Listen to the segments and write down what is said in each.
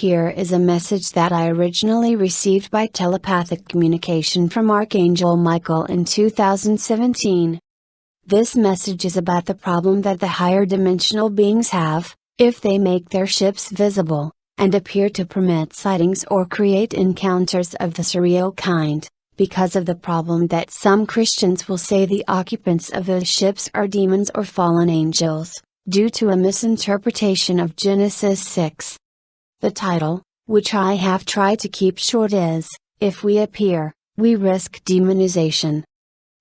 Here is a message that I originally received by telepathic communication from Archangel Michael in 2017. This message is about the problem that the higher dimensional beings have, if they make their ships visible, and appear to permit sightings or create encounters of the surreal kind, because of the problem that some Christians will say the occupants of those ships are demons or fallen angels, due to a misinterpretation of Genesis 6. The title, which I have tried to keep short, is, If We Appear, We Risk Demonization.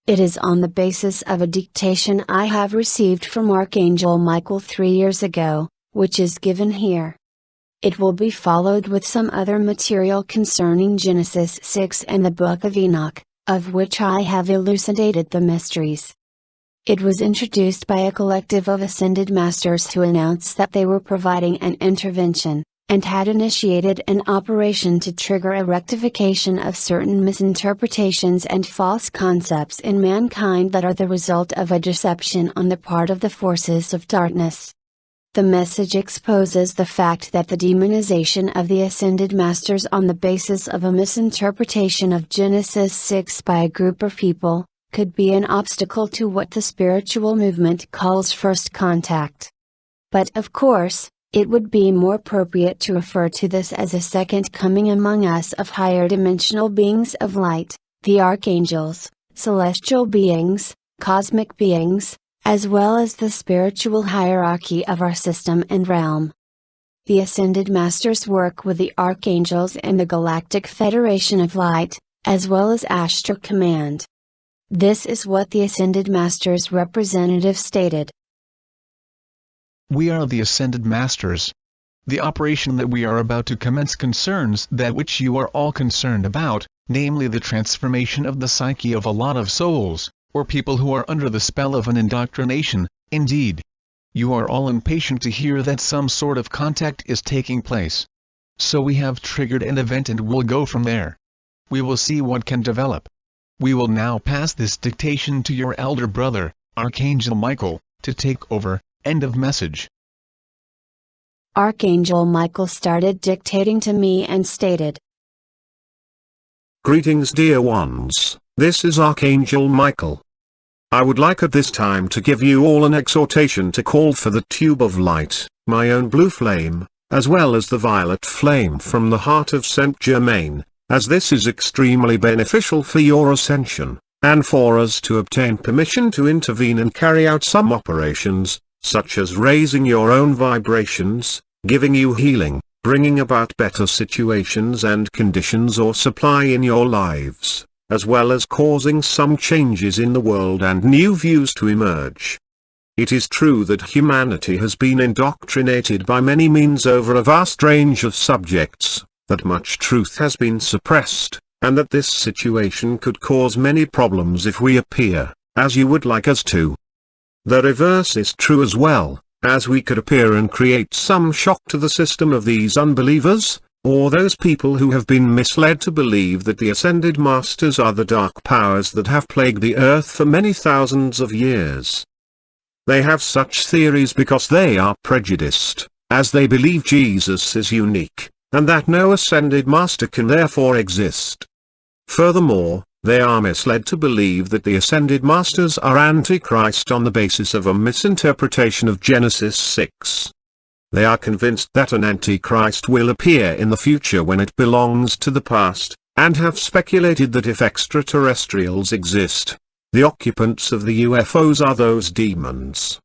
It is on the basis of a dictation I have received from Archangel Michael 3 years ago, which is given here. It will be followed with some other material concerning Genesis 6 and the Book of Enoch, of which I have elucidated the mysteries. It was introduced by a collective of ascended masters who announced that they were providing an intervention, and had initiated an operation to trigger a rectification of certain misinterpretations and false concepts in mankind that are the result of a deception on the part of the forces of darkness. The message exposes the fact that the demonization of the ascended masters on the basis of a misinterpretation of Genesis 6 by a group of people, could be an obstacle to what the spiritual movement calls first contact. But of course, it would be more appropriate to refer to this as a second coming among us of higher dimensional beings of light, the archangels, celestial beings, cosmic beings, as well as the spiritual hierarchy of our system and realm. The ascended masters work with the archangels and the Galactic Federation of Light, as well as Ashtar Command. This is what the ascended masters representative stated. We are the Ascended Masters. The operation that we are about to commence concerns that which you are all concerned about, namely the transformation of the psyche of a lot of souls, or people who are under the spell of an indoctrination. Indeed, you are all impatient to hear that some sort of contact is taking place. So we have triggered an event and we'll go from there. We will see what can develop. We will now pass this dictation to your elder brother, Archangel Michael, to take over. End of message. Archangel Michael started dictating to me and stated, Greetings dear ones, this is Archangel Michael. I would like at this time to give you all an exhortation to call for the tube of light, my own blue flame, as well as the violet flame from the heart of Saint Germain, as this is extremely beneficial for your ascension, and for us to obtain permission to intervene and carry out some operations, such as raising your own vibrations, giving you healing, bringing about better situations and conditions or supply in your lives, as well as causing some changes in the world and new views to emerge. It is true that humanity has been indoctrinated by many means over a vast range of subjects, that much truth has been suppressed, and that this situation could cause many problems if we appear, as you would like us to. The reverse is true as well, as we could appear and create some shock to the system of these unbelievers, or those people who have been misled to believe that the Ascended Masters are the dark powers that have plagued the earth for many thousands of years. They have such theories because they are prejudiced, as they believe Jesus is unique, and that no Ascended Master can therefore exist. Furthermore, they are misled to believe that the Ascended Masters are Antichrist on the basis of a misinterpretation of Genesis 6. They are convinced that an Antichrist will appear in the future when it belongs to the past, and have speculated that if extraterrestrials exist, the occupants of the UFOs are those demons.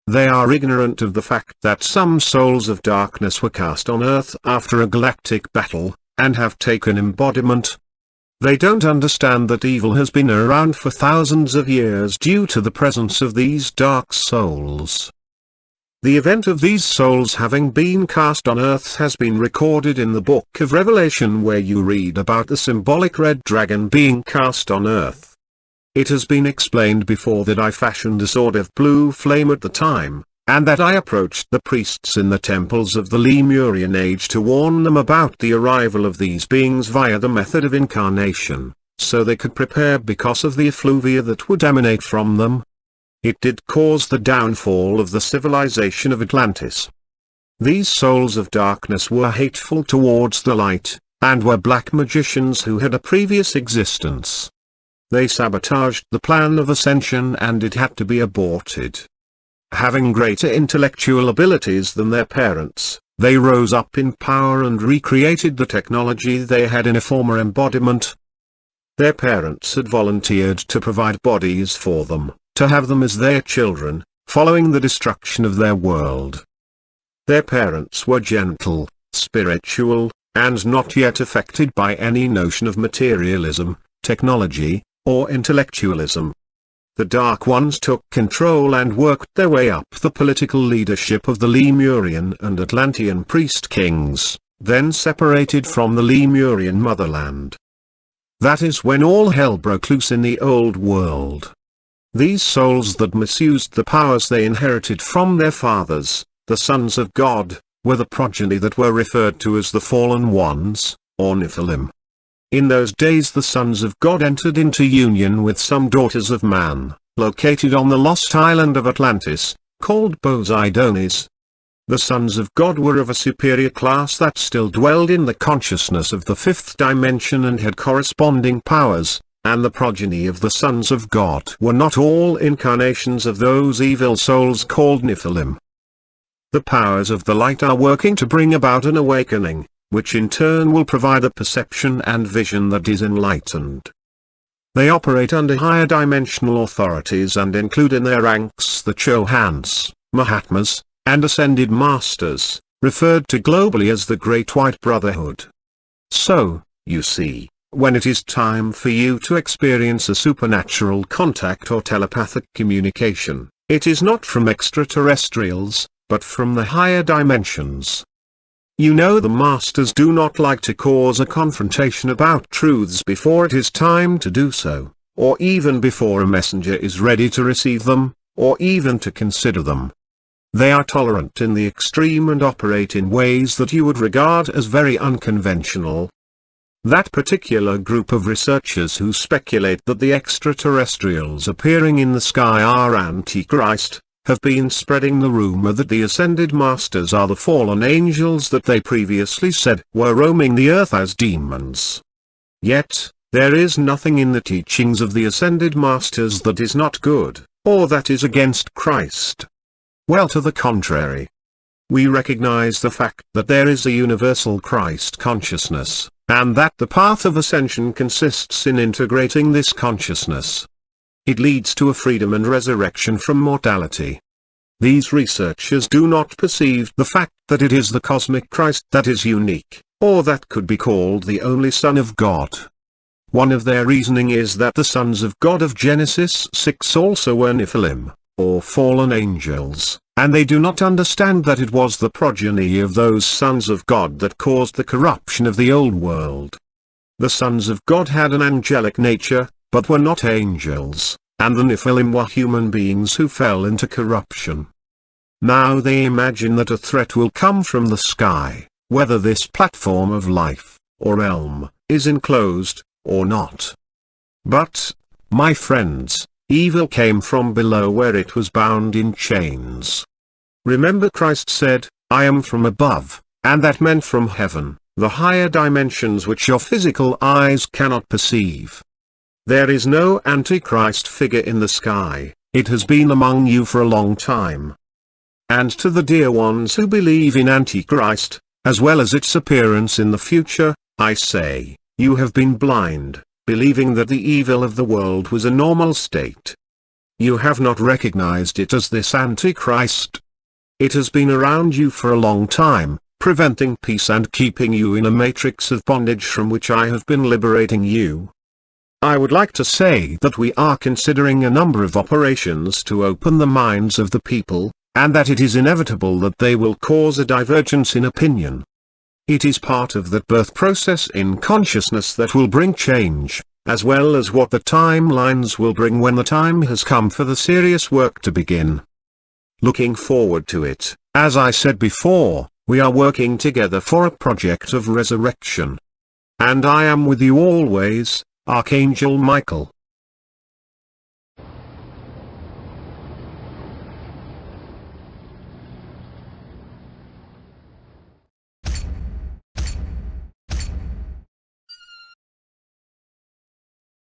They are ignorant of the fact that some souls of darkness were cast on Earth after a galactic battle, and have taken embodiment. They don't understand that evil has been around for thousands of years due to the presence of these dark souls. The event of these souls having been cast on Earth has been recorded in the Book of Revelation, where you read about the symbolic red dragon being cast on Earth. It has been explained before that I fashioned a sword of blue flame at the time, and that I approached the priests in the temples of the Lemurian age to warn them about the arrival of these beings via the method of incarnation, so they could prepare because of the effluvia that would emanate from them. It did cause the downfall of the civilization of Atlantis. These souls of darkness were hateful towards the light, and were black magicians who had a previous existence. They sabotaged the plan of ascension and it had to be aborted. Having greater intellectual abilities than their parents, they rose up in power and recreated the technology they had in a former embodiment. Their parents had volunteered to provide bodies for them, to have them as their children, following the destruction of their world. Their parents were gentle, spiritual, and not yet affected by any notion of materialism, technology, or intellectualism. The Dark Ones took control and worked their way up the political leadership of the Lemurian and Atlantean priest kings, then separated from the Lemurian motherland. That is when all hell broke loose in the old world. These souls that misused the powers they inherited from their fathers, the sons of God, were the progeny that were referred to as the Fallen Ones, or Nephilim. In those days the sons of God entered into union with some daughters of man, located on the lost island of Atlantis, called Poseidonis. The sons of God were of a superior class that still dwelled in the consciousness of the fifth dimension and had corresponding powers, and the progeny of the sons of God were not all incarnations of those evil souls called Nephilim. The powers of the light are working to bring about an awakening, which in turn will provide a perception and vision that is enlightened. They operate under higher dimensional authorities and include in their ranks the Chohans, Mahatmas, and Ascended Masters, referred to globally as the Great White Brotherhood. So, you see, when it is time for you to experience a supernatural contact or telepathic communication, it is not from extraterrestrials, but from the higher dimensions. You know the Masters do not like to cause a confrontation about truths before it is time to do so, or even before a messenger is ready to receive them, or even to consider them. They are tolerant in the extreme and operate in ways that you would regard as very unconventional. That particular group of researchers who speculate that the extraterrestrials appearing in the sky are Antichrist, have been spreading the rumor that the Ascended Masters are the fallen angels that they previously said were roaming the earth as demons. Yet, there is nothing in the teachings of the Ascended Masters that is not good, or that is against Christ. Well, to the contrary. We recognize the fact that there is a universal Christ consciousness, and that the path of ascension consists in integrating this consciousness. It leads to a freedom and resurrection from mortality. These researchers do not perceive the fact that it is the cosmic Christ that is unique, or that could be called the only Son of God. One of their reasoning is that the sons of God of Genesis 6 also were Nephilim, or fallen angels, and they do not understand that it was the progeny of those sons of God that caused the corruption of the old world. The sons of God had an angelic nature, but were not angels, and the Nephilim were human beings who fell into corruption. Now they imagine that a threat will come from the sky, whether this platform of life, or realm, is enclosed, or not. But, my friends, evil came from below where it was bound in chains. Remember Christ said, "I am from above," and that meant from heaven, the higher dimensions which your physical eyes cannot perceive. There is no Antichrist figure in the sky, it has been among you for a long time. And to the dear ones who believe in Antichrist, as well as its appearance in the future, I say, you have been blind, believing that the evil of the world was a normal state. You have not recognized it as this Antichrist. It has been around you for a long time, preventing peace and keeping you in a matrix of bondage from which I have been liberating you. I would like to say that we are considering a number of operations to open the minds of the people, and that it is inevitable that they will cause a divergence in opinion. It is part of that birth process in consciousness that will bring change, as well as what the timelines will bring when the time has come for the serious work to begin. Looking forward to it, as I said before, we are working together for a project of resurrection. And I am with you always, Archangel Michael.